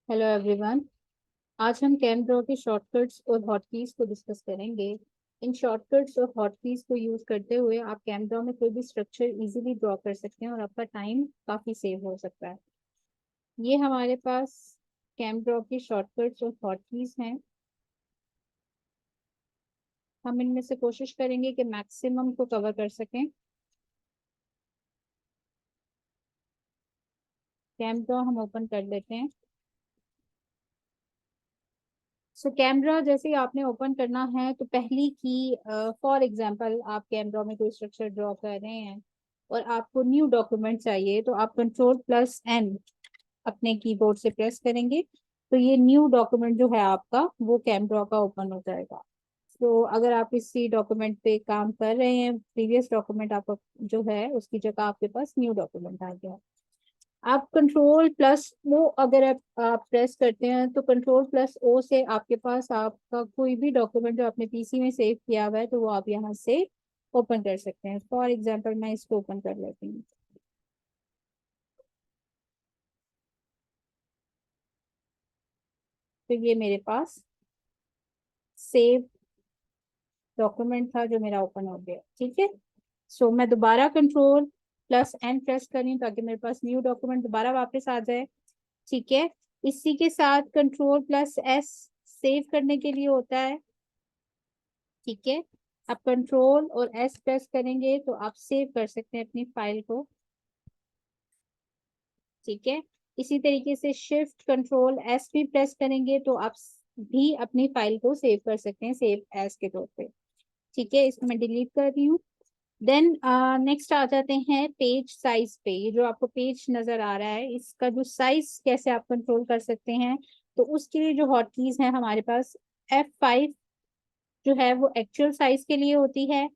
Hello everyone. आज हम कैमड्रॉ के शॉर्टकट्स और हॉटकीज को डिस्कस करेंगे। इन शॉर्टकट्स और हॉटकीज को यूज करते हुए आप कैमड्रॉ में कोई भी स्ट्रक्चर इजीली ड्रॉ कर सकते हैं और आपका टाइम काफी सेव हो सकता है। ये हमारे पास कैमड्रॉ की शॉर्टकट्स और हॉटकीज हैं। हम इनमें से कोशिश करेंगे कि मैक्सिमम को कवर कर सकें। कैमड्रॉ हम ओपन कर लेते हैं। सो कैमरा जैसे ही आपने ओपन करना है तो पहली की फॉर एग्जांपल आप कैमरा में कोई स्ट्रक्चर ड्रॉ कर रहे हैं और आपको न्यू डॉक्यूमेंट चाहिए तो आप कंट्रोल+N अपने कीबोर्ड से प्रेस करेंगे तो ये न्यू डॉक्यूमेंट जो है आपका वो कैमरा का ओपन हो जाएगा। तो अगर आप इसी डॉक्यूमेंट पे काम कर रहे हैं, प्रीवियस डॉक्यूमेंट आपका जो है उसकी जगह आपके पास न्यू डॉक्यूमेंट आ गया। आप कंट्रोल+O अगर आप प्रेस करते हैं तो कंट्रोल+O से आपके पास आपका कोई भी डॉक्यूमेंट जो आपने पीसी में सेव किया हुआ है तो वो आप यहाँ से ओपन कर सकते हैं। फॉर एग्जांपल मैं इसको ओपन कर लेती हूँ। तो ये मेरे पास सेव डॉक्यूमेंट था जो मेरा ओपन हो गया। ठीक है। सो मैं दोबारा कंट्रोल+N प्रेस कर रही हूँ ताकि मेरे पास न्यू डॉक्यूमेंट दोबारा वापस आ जाए। ठीक है। इसी के साथ कंट्रोल+S सेव करने के लिए होता है। ठीक है। आप कंट्रोल और एस प्रेस करेंगे तो आप सेव कर सकते हैं अपनी फाइल को। ठीक है। इसी तरीके से शिफ्ट कंट्रोल एस भी प्रेस करेंगे तो आप भी अपनी फाइल को सेव कर सकते हैं सेव एज के तौर पे। ठीक है। इसको मैं डिलीट कर रही हूँ। देन नेक्स्ट आ जाते हैं पेज साइज पे। ये जो आपको पेज नजर आ रहा है इसका जो साइज कैसे आप कंट्रोल कर सकते हैं तो उसके लिए जो हॉटकीज है हमारे पास F5 जो है वो एक्चुअल साइज के लिए होती है।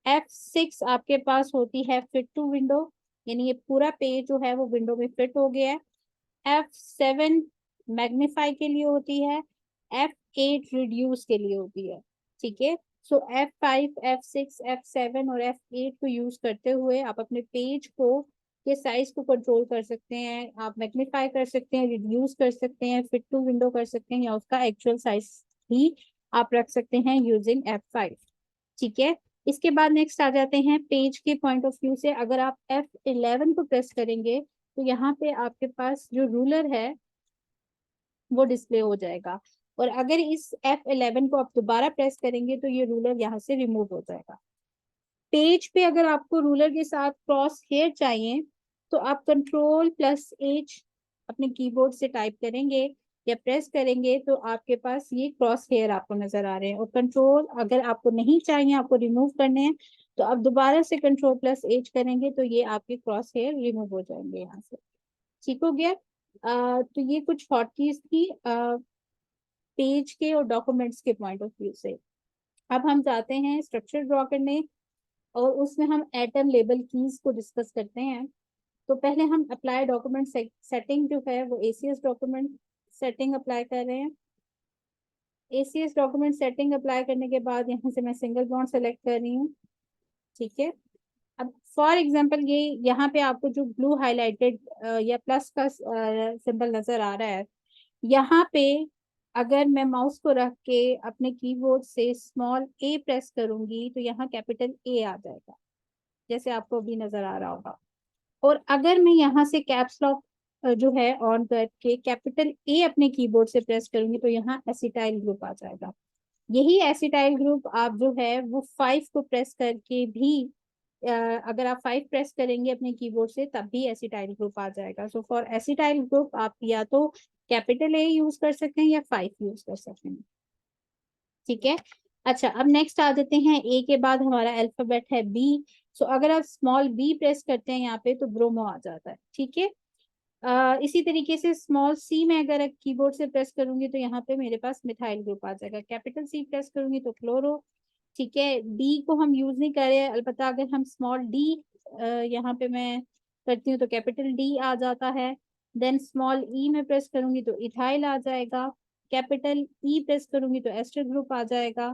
F6 आपके पास होती है फिट टू विंडो, यानी ये पूरा पेज जो है वो विंडो में फिट हो गया है। F7 मैग्नीफाई के लिए होती है। F8 रिड्यूस के लिए होती है। ठीक है। सो F5 F6 F7 और F8 को यूज करते हुए आप अपने पेज को के साइज को कंट्रोल कर सकते हैं। आप मैग्नीफाई कर सकते हैं, रिड्यूस कर सकते हैं, फिट टू विंडो कर सकते हैं या उसका एक्चुअल साइज भी आप रख सकते हैं यूजिंग F5। ठीक है। इसके बाद नेक्स्ट आ जाते हैं पेज के पॉइंट ऑफ व्यू से। अगर आप F11 को प्रेस करेंगे तो यहाँ पे आपके पास जो रूलर है वो डिस्प्ले हो जाएगा और अगर इस F11 को आप दोबारा प्रेस करेंगे तो ये रूलर यहाँ से रिमूव हो जाएगा। पेज पे अगर आपको रूलर के साथ क्रॉस हेयर चाहिए तो आप कंट्रोल+H अपने कीबोर्ड से टाइप करेंगे या प्रेस करेंगे तो आपके पास ये क्रॉस हेयर आपको नजर आ रहे हैं। और कंट्रोल अगर आपको नहीं चाहिए, आपको रिमूव करने हैं तो आप दोबारा से कंट्रोल+H करेंगे तो ये आपके क्रॉस हेयर रिमूव हो जाएंगे यहाँ से। ठीक हो गया। तो ये कुछ हॉटकीज थी पेज के और डॉक्यूमेंट्स के पॉइंट ऑफ व्यू से। अब हम जाते हैं स्ट्रक्चर ड्रॉ करने और उसमें हम एटम लेबल कीज को डिस्कस करते हैं। तो पहले हम अप्लाई डॉक्यूमेंट सेटिंग जो है वो ACS डॉक्यूमेंट सेटिंग अप्लाई कर रहे हैं। ACS डॉक्यूमेंट सेटिंग अप्लाई करने के बाद यहाँ से मैं सिंगल बॉन्ड सेलेक्ट कर रही हूँ। ठीक है। अब फॉर एग्जांपल ये यहाँ पे आपको जो ब्लू हाईलाइटेड या प्लस का सिंबल नजर आ रहा है, यहाँ पे अगर मैं माउस को रख के अपने कीबोर्ड से स्मॉल a प्रेस करूंगी तो यहाँ कैपिटल A आ जाएगा जैसे आपको अभी नजर आ रहा होगा। और अगर मैं यहाँ से कैप्स लॉक जो है ऑन करके कैपिटल A अपने कीबोर्ड से प्रेस करूंगी तो यहाँ एसिटाइल ग्रुप आ जाएगा। यही एसिटाइल ग्रुप आप जो है वो 5 को प्रेस करके भी अगर आप 5 प्रेस करेंगे अपने कीबोर्ड से तब भी एसिटाइल ग्रुप आ जाएगा। सो फॉर एसिटाइल ग्रुप आप या तो कैपिटल A यूज कर सकते हैं या 5 यूज कर सकते हैं। ठीक है। अच्छा, अब नेक्स्ट आ जाते हैं ए के बाद हमारा अल्फाबेट है बी। सो अगर आप स्मॉल बी प्रेस करते हैं यहाँ पे तो ब्रोमो आ जाता है। ठीक है। इसी तरीके से स्मॉल सी में अगर कीबोर्ड से प्रेस करूंगी तो यहाँ पे मेरे पास मिथाइल ग्रुप आ जाएगा। कैपिटल सी प्रेस करूंगी तो क्लोरो। ठीक है। डी को हम यूज नहीं कर रहे हैं, अलबत्ता अगर हम स्मॉल डी यहाँ पे मैं करती हूँ तो कैपिटल डी आ जाता है। देन स्मॉल ई में प्रेस करूंगी तो इथाइल आ जाएगा। कैपिटल ई प्रेस करूंगी तो एस्टर ग्रुप आ जाएगा।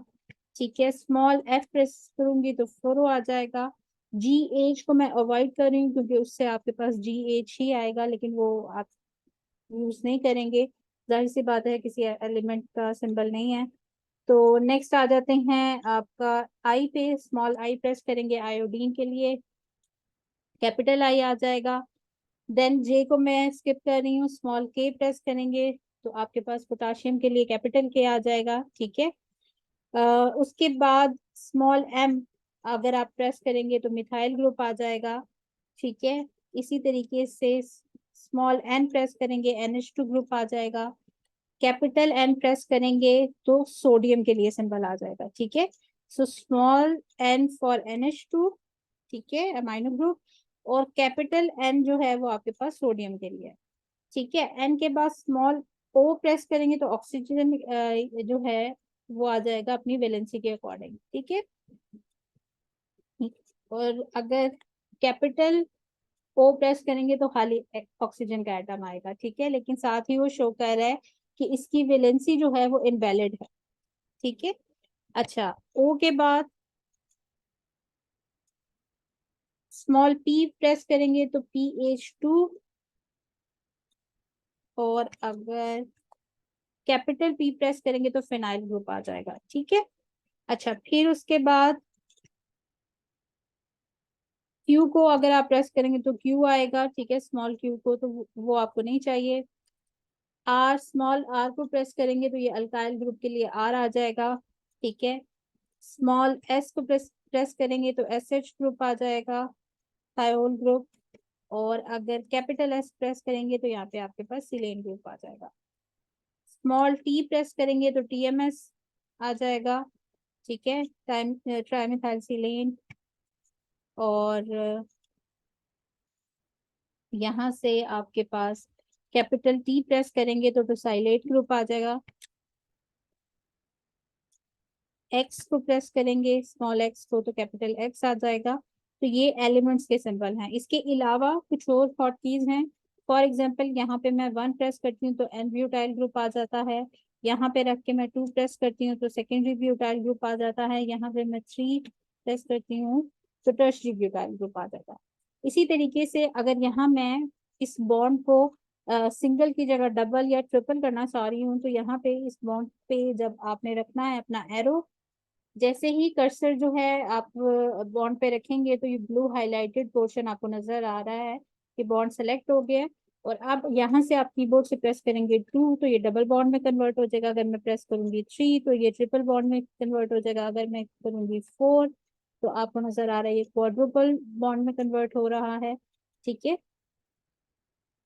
ठीक है। स्मॉल एफ प्रेस करूंगी तो फ्लोरो आ जाएगा। GH को मैं अवॉइड कर रही हूँ क्योंकि उससे आपके पास GH ही आएगा लेकिन वो आप यूज नहीं करेंगे। जाहिर सी बात है किसी एलिमेंट का सिंबल नहीं है। तो नेक्स्ट आ जाते हैं आपका आई पे, स्मॉल आई प्रेस करेंगे आयोडीन के लिए, कैपिटल आई आ जाएगा। देन जे को मैं स्किप कर रही हूँ, स्मॉल के प्रेस करेंगे तो आपके पास पोटाशियम के लिए कैपिटल के आ जाएगा, ठीक है। उसके बाद स्मॉल एम अगर आप प्रेस करेंगे तो मिथाइल ग्रुप आ जाएगा, ठीक है। इसी तरीके से स्मॉल एन प्रेस करेंगे NH2 ग्रुप आ जाएगा, कैपिटल एन प्रेस करेंगे तो सोडियम के लिए सिंबल आ जाएगा, ठीक है। So small N for NH2, ठीक है, अमाइनो ग्रुप, और कैपिटल एन जो है वो आपके पास सोडियम के लिए है, ठीक है। एन के बाद स्मॉल ओ प्रेस करेंगे तो ऑक्सीजन जो है वो आ जाएगा अपनी वैलेंसी के अकॉर्डिंग, ठीक है। और अगर कैपिटल ओ प्रेस करेंगे तो खाली ऑक्सीजन का एटम आएगा, ठीक है। लेकिन साथ ही वो शो कर रहा है कि इसकी वैलेंसी जो है वो इनवैलिड है, ठीक है। अच्छा, ओ के बाद स्मॉल पी प्रेस करेंगे तो PH2, और अगर कैपिटल पी प्रेस करेंगे तो फिनाइल ग्रुप आ जाएगा, ठीक है। अच्छा, फिर उसके बाद क्यू को अगर आप प्रेस करेंगे तो क्यू आएगा, ठीक है, स्मॉल क्यू को, तो वो आपको नहीं चाहिए। आर, स्मॉल आर को प्रेस करेंगे तो ये अल्काइल ग्रुप के लिए आर आ जाएगा, ठीक है। स्मॉल एस को प्रेस करेंगे तो SH ग्रुप आ जाएगा, थायोल ग्रुप। और अगर कैपिटल एस प्रेस करेंगे तो यहाँ पे आपके पास सिलेन ग्रुप आ जाएगा। स्मॉल टी प्रेस करेंगे तो TMS आ जाएगा, ठीक है, ट्राइमेथाइल सिलेन। और यहाँ से आपके पास कैपिटल टी प्रेस करेंगे तो टोसाइलेट ग्रुप आ जाएगा। एक्स को प्रेस करेंगे, स्मॉल एक्स को, तो कैपिटल एक्स आ जाएगा। तो ये एलिमेंट्स के सिंबल हैं। इसके अलावा कुछ और हॉट कीज हैं। फॉर एग्जांपल यहाँ पे मैं 1 प्रेस करती हूँ तो एन ब्यूटाइल ग्रुप आ जाता है। यहाँ पे रख के मैं 2 प्रेस करती हूँ तो सेकेंडरी ब्यूटाइल ग्रुप आ जाता है। यहाँ पे मैं 3 प्रेस करती हूँ तो टर्शरी ब्यूटाइल ग्रुप आ जाता है। इसी तरीके से अगर यहाँ मैं इस बॉन्ड को सिंगल की जगह डबल या ट्रिपल करना चाह रही हूँ तो यहाँ पे इस बॉन्ड पे जब आपने रखना है अपना एरो, जैसे ही कर्सर जो है आप बॉन्ड पे रखेंगे तो ये ब्लू हाईलाइटेड पोर्शन आपको नजर आ रहा है कि बॉन्ड सेलेक्ट हो गया है। और अब यहाँ से आप कीबोर्ड से प्रेस करेंगे 2 तो ये डबल बॉन्ड में कन्वर्ट हो जाएगा। अगर मैं प्रेस करूंगी 3 तो ये ट्रिपल बॉन्ड में कन्वर्ट हो जाएगा। अगर मैं करूंगी 4 तो आपको नजर आ रहा है ये क्वाड्रुपल बॉन्ड में कन्वर्ट हो रहा है, ठीक है।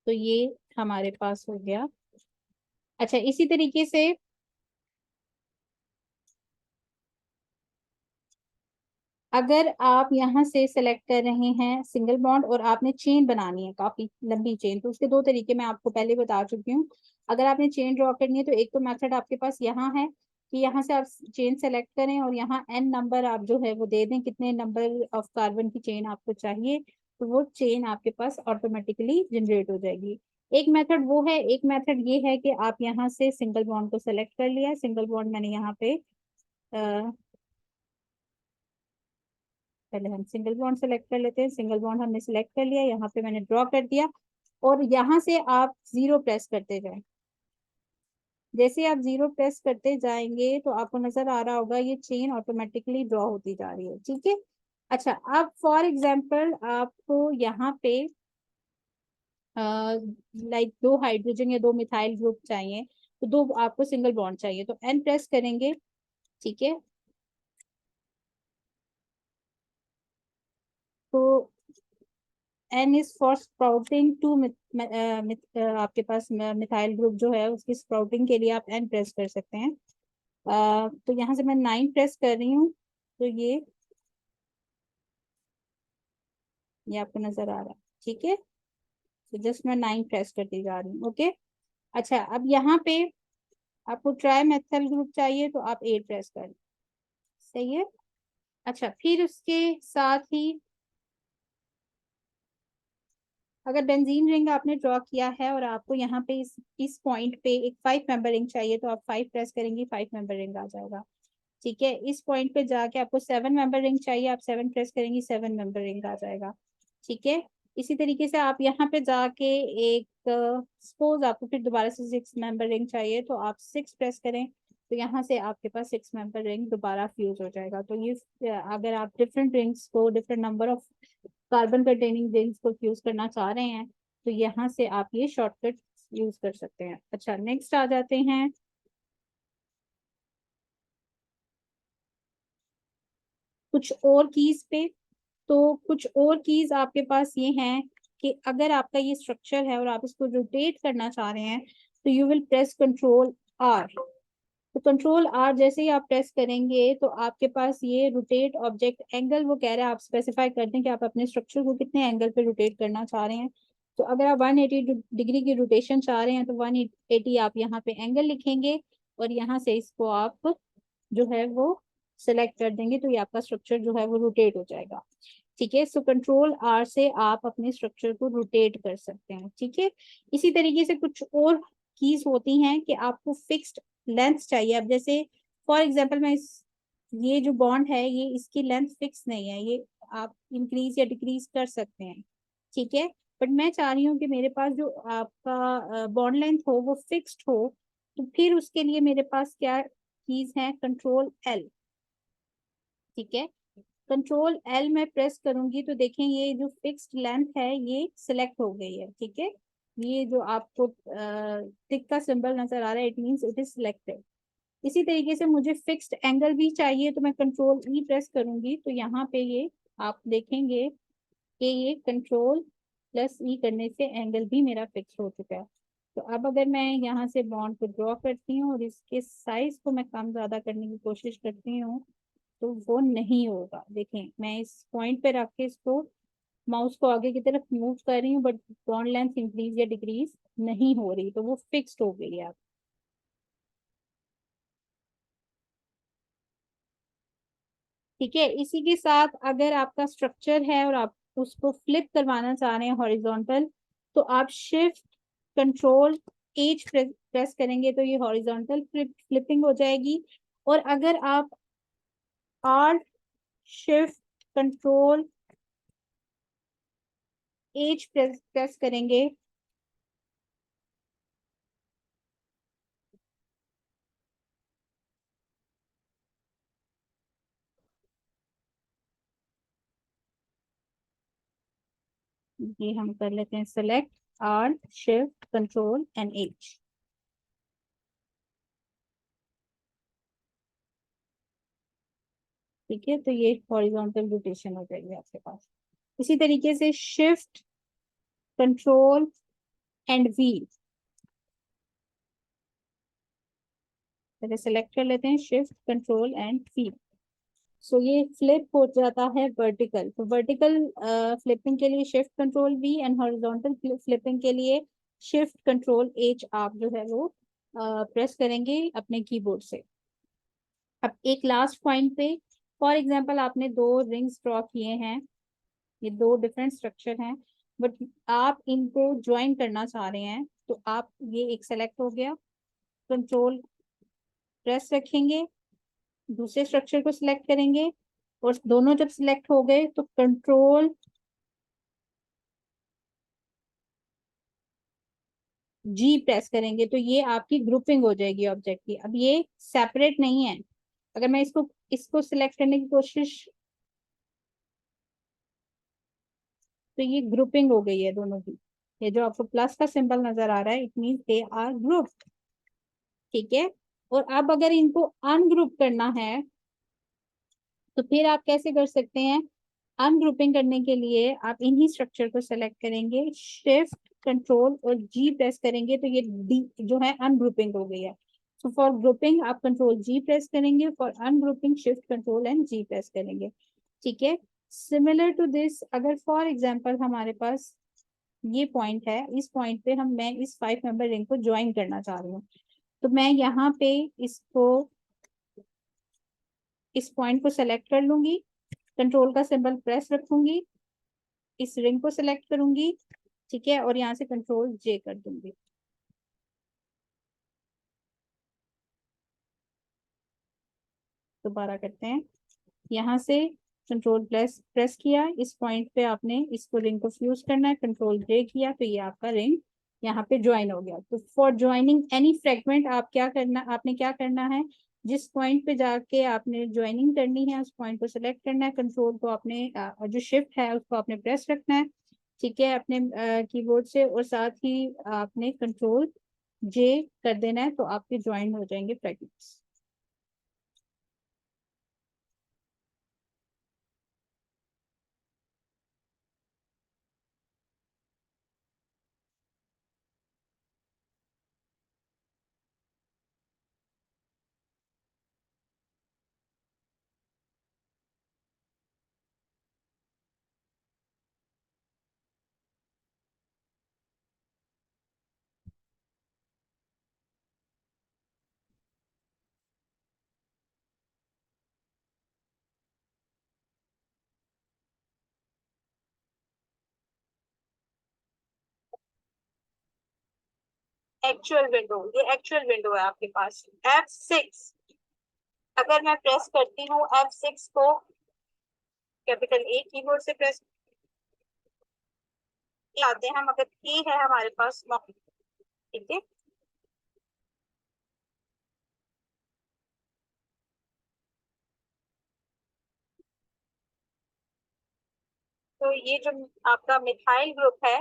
तो ये हमारे पास हो गया। अच्छा, इसी तरीके से अगर आप यहाँ से सेलेक्ट कर रहे हैं सिंगल बॉन्ड और आपने चेन बनानी है काफी लंबी चेन, तो उसके 2 तरीके मैं आपको पहले बता चुकी हूँ। अगर आपने चेन ड्रॉ करनी है तो एक तो मेथड आपके पास यहाँ है कि यहाँ से आप चेन सेलेक्ट करें और यहाँ n नंबर आप जो है वो दे दें, कितने नंबर ऑफ कार्बन की चेन आपको चाहिए, तो वो चेन आपके पास ऑटोमेटिकली जनरेट हो जाएगी। एक मेथड वो है। एक मेथड ये है कि आप यहाँ से सिंगल बॉन्ड को सेलेक्ट कर लिया। सिंगल बॉन्ड मैंने यहाँ पे पहले हम सिंगल बॉन्ड सेलेक्ट कर लेते हैं। सिंगल बॉन्ड हमने सेलेक्ट कर लिया, यहाँ पे मैंने ड्रॉ कर दिया और यहाँ से आप 0 प्रेस करते जाएं। जैसे आप 0 प्रेस करते जाएंगे तो आपको नजर आ रहा होगा ये चेन ऑटोमेटिकली ड्रॉ होती जा रही है, ठीक है। अच्छा, अब फॉर एग्जाम्पल आपको यहाँ पे लाइक 2 हाइड्रोजन या 2 मिथाइल ग्रुप चाहिए, तो 2 आपको सिंगल बॉन्ड चाहिए तो N प्रेस करेंगे, ठीक है। तो N is for sprouting too आपके पास मिथाइल ग्रुप जो है उसकी स्प्राउटिंग के लिए आप N प्रेस कर सकते हैं। तो यहाँ से मैं 9 प्रेस कर रही हूँ तो ये आपको नजर आ रहा है, ठीक है। तो जस्ट मैं 9 प्रेस करती जा रही हूँ, ओके। अच्छा, अब यहाँ पे आपको ट्राई मेथल ग्रुप चाहिए तो आप 8 प्रेस कर, सही है। अच्छा, फिर उसके साथ ही अगर बेंजीन रिंग आपने ड्रॉ किया है और आपको यहाँ पे इस पॉइंट पे एक 5 मेंबर रिंग चाहिए तो आप 5 प्रेस करेंगे, 5 मेंबर रिंग आ जाएगा, ठीक है। इस पॉइंट पे जाके आपको 7 मेंबर रिंग चाहिए, आप 7 प्रेस करेंगी, 7 मेंबर रिंग आ जाएगा, ठीक है। इसी तरीके से आप यहाँ पे जाके एक सपोज आपको फिर दोबारा से 6 मेंबर रिंग चाहिए, तो आप 6 प्रेस करें, तो यहाँ से आपके पास 6 मेंबर रिंग दोबारा फ्यूज हो जाएगा। तो ये अगर आप डिफरेंट रिंग्स को, different number of carbon containing rings को फ्यूज करना चाह रहे हैं, तो यहाँ से आप ये शॉर्टकट यूज कर सकते हैं। अच्छा, नेक्स्ट आ जाते हैं कुछ और कीज पे। तो कुछ और कीज आपके पास ये हैं कि अगर आपका ये स्ट्रक्चर है और आप इसको रोटेट करना चाह रहे हैं, तो you will press control R. तो कंट्रोल आर जैसे ही आप प्रेस करेंगे, तो आपके पास ये रोटेट ऑब्जेक्ट एंगल, वो कह रहा है आप स्पेसिफाई कर दें कि आप अपने स्ट्रक्चर को कितने एंगल पे रोटेट करना चाह रहे हैं। तो अगर आप 180 डिग्री की रोटेशन चाह रहे हैं, तो 180 आप यहाँ पे एंगल लिखेंगे, और यहाँ से इसको आप जो है वो सिलेक्ट कर देंगे, तो ये आपका स्ट्रक्चर जो है वो रोटेट हो जाएगा। ठीक है, सो कंट्रोल आर से आप अपने स्ट्रक्चर को रोटेट कर सकते हैं। ठीक है, इसी तरीके से कुछ और कीज होती हैं कि आपको फिक्स्ड लेंथ चाहिए। अब जैसे फॉर एग्जांपल मैं ये जो बॉन्ड है, ये इसकी लेंथ फिक्स नहीं है, ये आप इंक्रीज या डिक्रीज कर सकते हैं। ठीक है, बट मैं चाह रही हूँ कि मेरे पास जो आपका बॉन्ड लेंथ हो वो फिक्स्ड हो। तो फिर उसके लिए मेरे पास क्या कीज है, कंट्रोल एल। ठीक है, कंट्रोल एल में प्रेस करूंगी तो देखें ये जो फिक्स्ड लेंथ है ये सिलेक्ट हो गई है। ठीक है, ये जो आपको टिक का सिंबल नजर आ रहा है, it means it is selected. इसी तरीके से मुझे फिक्स्ड एंगल भी चाहिए, तो मैं कंट्रोल ई प्रेस करूंगी, तो यहाँ पे ये आप देखेंगे कि ये कंट्रोल प्लस ई करने से एंगल भी मेरा फिक्स हो चुका है। तो अब अगर मैं यहाँ से बॉन्ड को ड्रॉ करती हूँ और इसके साइज को मैं कम ज्यादा करने की कोशिश करती हूँ, तो वो नहीं होगा। देखें, मैं इस पॉइंट पे रख के इसको माउस को आगे की तरफ मूव कर रही हूँ, बट बॉन्ड लेंथ इंक्रीज या डिक्रीज नहीं हो रही, तो वो फिक्स्ड हो गई है। ठीक है, इसी के साथ अगर आपका स्ट्रक्चर है और आप उसको फ्लिप करवाना चाह रहे हैं हॉरिजॉन्टल, तो आप शिफ्ट कंट्रोल एच प्रेस करेंगे, तो ये हॉरिजॉन्टल फ्लिपिंग हो जाएगी। और अगर आप alt shift control H press करेंगे, ये हम कर लेते हैं select alt shift control and H. ठीक है, तो ये हॉरिजॉन्टल रोटेशन हो जाएगी आपके पास। इसी तरीके से शिफ्ट कंट्रोल एंड वी, पहले सेलेक्ट कर लेते हैं शिफ्ट कंट्रोल एंड वी। सो ये फ्लिप हो जाता है वर्टिकल। तो वर्टिकल फ्लिपिंग के लिए shift control we, and horizontal flipping के लिए शिफ्ट कंट्रोल एच आप जो है वो प्रेस करेंगे अपने कीबोर्ड से। अब एक लास्ट पॉइंट पे, फॉर एग्जांपल आपने दो रिंग्स ड्रॉ किए हैं, ये दो डिफरेंट स्ट्रक्चर हैं, बट आप इनको ज्वाइन करना चाह रहे हैं, तो आप ये एक सेलेक्ट हो गया, कंट्रोल प्रेस रखेंगे, दूसरे स्ट्रक्चर को सिलेक्ट करेंगे, और दोनों जब सिलेक्ट हो गए तो कंट्रोल जी प्रेस करेंगे, तो ये आपकी ग्रुपिंग हो जाएगी ऑब्जेक्ट की। अब ये सेपरेट नहीं है, अगर मैं इसको इसको सिलेक्ट करने की कोशिश, तो ये ग्रुपिंग हो गई है दोनों की। ये जो आपको प्लस का सिंबल नजर आ रहा है, it mean they are group. ठीक है, और अब अगर इनको अनग्रुप करना है, तो फिर आप कैसे कर सकते हैं। अनग्रुपिंग करने के लिए आप इन्हीं स्ट्रक्चर को सेलेक्ट करेंगे, शिफ्ट कंट्रोल और जी प्रेस करेंगे, तो ये डी जो है अनग्रुपिंग हो गई है। सो फॉर ग्रुपिंग आप कंट्रोल जी प्रेस करेंगे, for ungrouping shift control and G press करेंगे। ठीक है, सिमिलर टू दिस, अगर फॉर एग्जांपल हमारे पास ये पॉइंट है, इस पॉइंट पे मैं इस 5 मेंबर रिंग को ज्वाइन करना चाह रही हूँ, तो मैं यहाँ पे इसको इस पॉइंट को सेलेक्ट कर लूंगी, कंट्रोल का सिंबल प्रेस रखूंगी, इस रिंग को सिलेक्ट करूंगी। ठीक है, और यहाँ से कंट्रोल जे कर दूंगी। दोबारा करते हैं, यहाँ से कंट्रोल प्लस प्रेस किया, इस पॉइंट पे आपने इसको रिंग को फ्यूज करना है, कंट्रोल जे किया तो ये आपका रिंग यहाँ पे ज्वाइन हो गया। तो फॉर ज्वाइनिंग एनी फ्रेगमेंट आप क्या करना, आपने क्या करना है, जिस पॉइंट पे जाके आपने ज्वाइनिंग करनी है उस पॉइंट को सिलेक्ट करना है, कंट्रोल को आपने जो शिफ्ट है उसको आपने प्रेस रखना है, ठीक है, अपने कीबोर्ड से, और साथ ही आपने कंट्रोल जे कर देना है तो आपके ज्वाइन हो जाएंगे फ्रेगमेंट्स। एक्चुअल विंडो, ये एक्चुअल विंडो है आपके पास। F6 अगर मैं प्रेस करती हूँ F6 को कैपिटल ए कीबोर्ड से प्रेस आते हैं हम, अगर की है हमारे पास, ठीक है। तो ये जो आपका मिथाइल ग्रुप है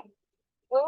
वो